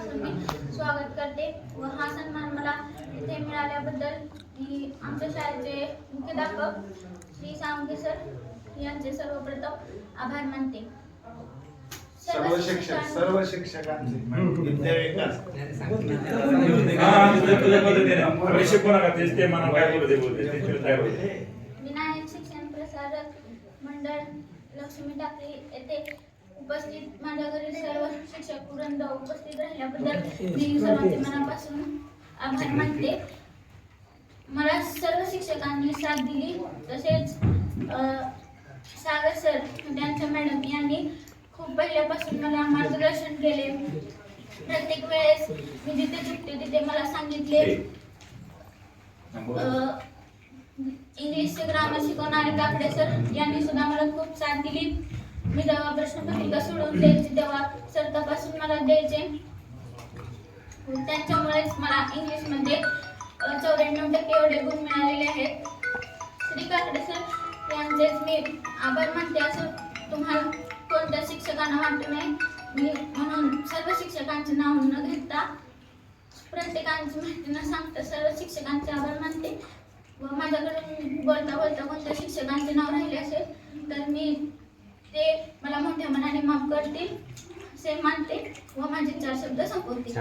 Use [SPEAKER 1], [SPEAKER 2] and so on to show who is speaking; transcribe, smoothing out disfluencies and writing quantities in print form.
[SPEAKER 1] मनापासून मी स्वागत करते व हा सन्मान मला इथे मिळाल्याबद्दल मी आमच्या शाळेचे मुख्याध्यापक श्री सावंगे सर यांचे सर्वप्रथम आभार मानते.
[SPEAKER 2] सर्व शिक्षकांचे विद्या विकास
[SPEAKER 1] विनायक शिक्षण प्रसारक मंडळ लक्ष्मी टाकळी येथे उपस्थित माझ्या घरी सर्व शिक्षक वृंद उपस्थित राहिल्याबद्दल मी सर्वांचे मनापासून आभार मानते. मला सर्व शिक्षकांनी साथ दिली. तसेच सागर सर त्यांच्या मॅडम यांनी खूप पहिल्यापासून मला मार्गदर्शन केले. प्रत्येक वेळेस मी जिथे चुकते तिथे मला सांगितले. इंग्लिशचे ग्रामर शिकवणारे काकडे सर यांनी सुद्धा मला खूप साथ दिली. मी जेव्हा प्रश्नपत्रिका सोडवून द्यायची तेव्हा सर तपासून मला द्यायचे. त्यांच्यामुळेच मला इंग्लिशमध्ये 94% एवढे गुण मिळालेले आहेत. श्री काकडे सर यांचेच मी आभार मानते. असं तुम्हाला कोणत्या शिक्षकांना वाटू नये मी म्हणून सर्व शिक्षकांचे नाव न घेता प्रत्येकांची माहिती न सांगता सर्व शिक्षकांचे आभार मानते. व माझ्याकडून बोलता बोलता कोणत्या शिक्षकांचे नाव राहिले असेल तर मी ते मला मोठ्या मनाने माफ करतील असे मानते व माझे 4 शब्द संपवते.